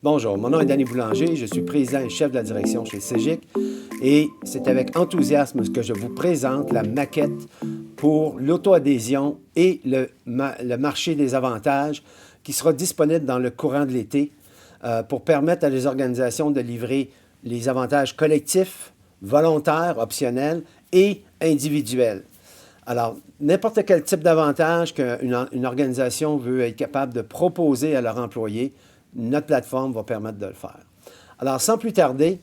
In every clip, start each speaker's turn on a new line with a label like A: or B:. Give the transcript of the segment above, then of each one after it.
A: Bonjour, mon nom est Danny Boulanger, je suis président et chef de la direction chez CEGIC et c'est avec enthousiasme que je vous présente la maquette pour l'auto-adhésion et le marché des avantages qui sera disponible dans le courant de l'été pour permettre à les organisations de livrer les avantages collectifs, volontaires, optionnels et individuels. Alors, n'importe quel type d'avantage qu'une organisation veut être capable de proposer à leurs employés, notre plateforme va permettre de le faire. Alors, sans plus tarder,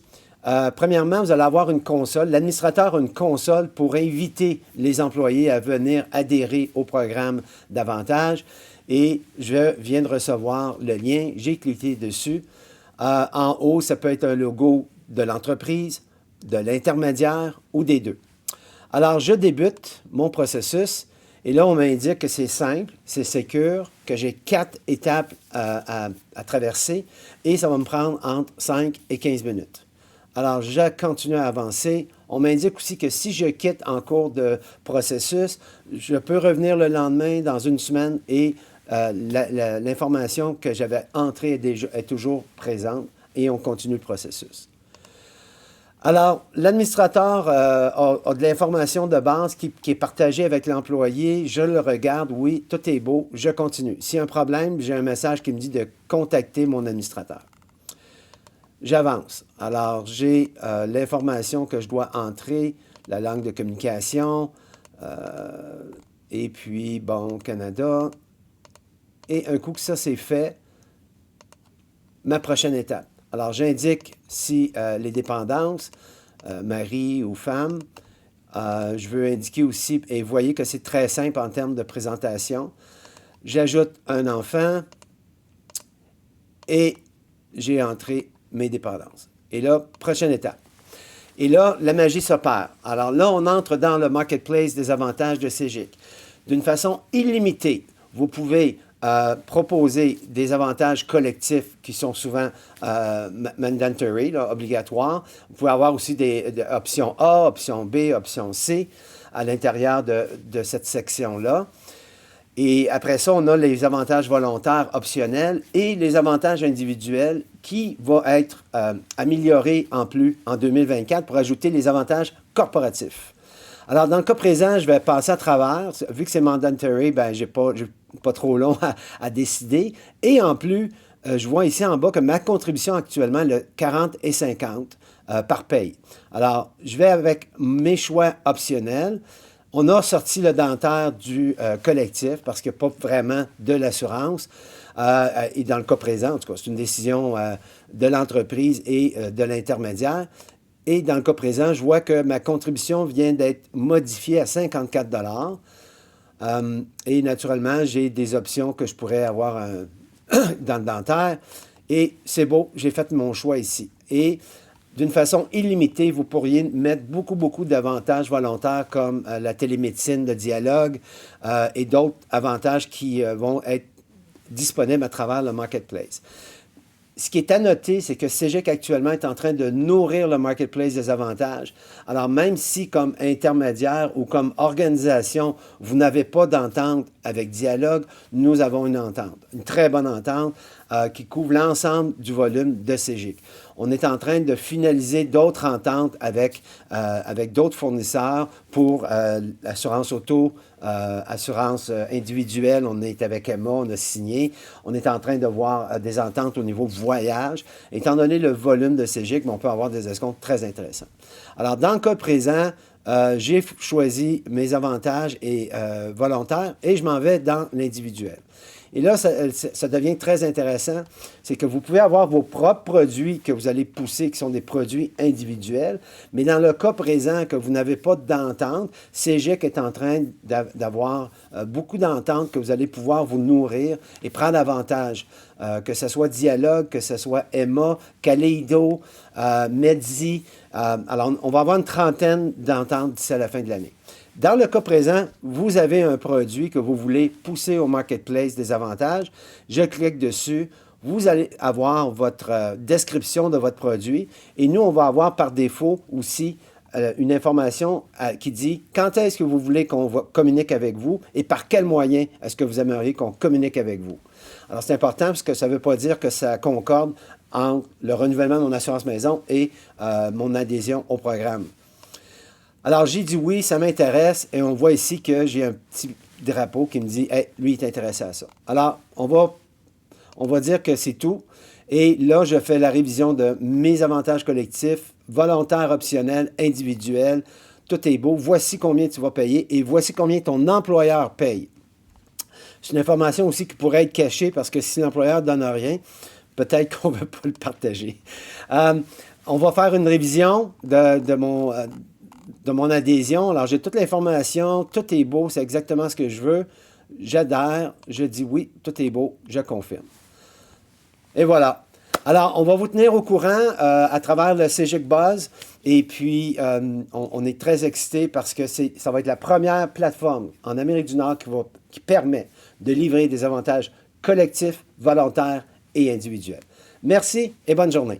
A: premièrement, vous allez avoir une console. L'administrateur a une console pour inviter les employés à venir adhérer au programme d'avantages. Et je viens de recevoir le lien. J'ai cliqué dessus. En haut, ça peut être un logo de l'entreprise, de l'intermédiaire ou des deux. Alors, je débute mon processus. Et là, on m'indique que c'est simple, c'est sécure, que j'ai 4 étapes à traverser et ça va me prendre entre 5 et 15 minutes. Alors, je continue à avancer. On m'indique aussi que si je quitte en cours de processus, je peux revenir le lendemain, dans une semaine, et l'information que j'avais entrée est toujours présente et on continue le processus. Alors, l'administrateur a de l'information de base qui est partagée avec l'employé. Je le regarde, oui, tout est beau, je continue. S'il y a un problème, j'ai un message qui me dit de contacter mon administrateur. J'avance. Alors, j'ai l'information que je dois entrer, la langue de communication, et puis, bon, Canada. Et un coup que ça c'est fait, ma prochaine étape. Alors, j'indique si les dépendances, mari ou femme. Je veux indiquer aussi, et vous voyez que c'est très simple en termes de présentation. J'ajoute un enfant et j'ai entré mes dépendances. Et là, prochaine étape. Et là, la magie s'opère. Alors là, on entre dans le marketplace des avantages de CEGIC. D'une façon illimitée, vous pouvez proposer des avantages collectifs qui sont souvent mandatory, là, obligatoires. Vous pouvez avoir aussi des options A, option B, option C à l'intérieur de cette section-là. Et après ça, on a les avantages volontaires optionnels et les avantages individuels qui vont être améliorés en plus en 2024 pour ajouter les avantages corporatifs. Alors, dans le cas présent, je vais passer à travers. Vu que c'est mandatory, ben, j'ai pas trop long à décider. Et en plus, je vois ici en bas que ma contribution actuellement est le 40 et 50 par paye. Alors, je vais avec mes choix optionnels. On a sorti le dentaire du collectif parce qu'il n'y a pas vraiment de l'assurance. Et dans le cas présent, en tout cas, c'est une décision de l'entreprise et de l'intermédiaire. Et dans le cas présent, je vois que ma contribution vient d'être modifiée à 54 $. Et naturellement, j'ai des options que je pourrais avoir dans le dentaire. Et c'est beau, j'ai fait mon choix ici. Et d'une façon illimitée, vous pourriez mettre beaucoup d'avantages volontaires comme la télémédecine, le dialogue et d'autres avantages qui vont être disponibles à travers le marketplace. Ce qui est à noter, c'est que CEGIC actuellement est en train de nourrir le marketplace des avantages. Alors, même si comme intermédiaire ou comme organisation, vous n'avez pas d'entente avec Dialogue, nous avons une entente, une très bonne entente qui couvre l'ensemble du volume de CEGIC. On est en train de finaliser d'autres ententes avec d'autres fournisseurs pour l'assurance auto, assurance individuelle. On est avec Emma, on a signé. On est en train de voir des ententes au niveau voyage. Étant donné le volume de CEGIC, on peut avoir des escomptes très intéressants. Alors, dans le cas présent, j'ai choisi mes avantages volontaires et je m'en vais dans l'individuel. Et là, ça devient très intéressant. C'est que vous pouvez avoir vos propres produits que vous allez pousser, qui sont des produits individuels. Mais dans le cas présent que vous n'avez pas d'entente, CEGIC est en train d'avoir beaucoup d'ententes que vous allez pouvoir vous nourrir et prendre avantage. Que ce soit Dialogue, que ce soit Emma, Kaleido, Medzi. Alors, on va avoir une trentaine d'ententes d'ici à la fin de l'année. Dans le cas présent, vous avez un produit que vous voulez pousser au marketplace des avantages. Je clique dessus. Vous allez avoir votre description de votre produit. Et nous, on va avoir par défaut aussi une information qui dit quand est-ce que vous voulez qu'on communique avec vous et par quel moyen est-ce que vous aimeriez qu'on communique avec vous. Alors, c'est important parce que ça ne veut pas dire que ça concorde entre le renouvellement de mon assurance maison et mon adhésion au programme. Alors, j'ai dit oui, ça m'intéresse, et on voit ici que j'ai un petit drapeau qui me dit « Hey, lui, il est intéressé à ça ». Alors, on va dire que c'est tout. Et là, je fais la révision de mes avantages collectifs, volontaires, optionnels, individuels. Tout est beau. Voici combien tu vas payer et voici combien ton employeur paye. C'est une information aussi qui pourrait être cachée parce que si l'employeur ne donne rien, peut-être qu'on ne veut pas le partager. On va faire une révision de mon adhésion. Alors, j'ai toute l'information, tout est beau, c'est exactement ce que je veux. J'adhère, je dis oui, tout est beau, je confirme. Et voilà. Alors, on va vous tenir au courant à travers le CEGIC Buzz. Et puis, on est très excités parce que ça va être la première plateforme en Amérique du Nord qui permet de livrer des avantages collectifs, volontaires et individuels. Merci et bonne journée.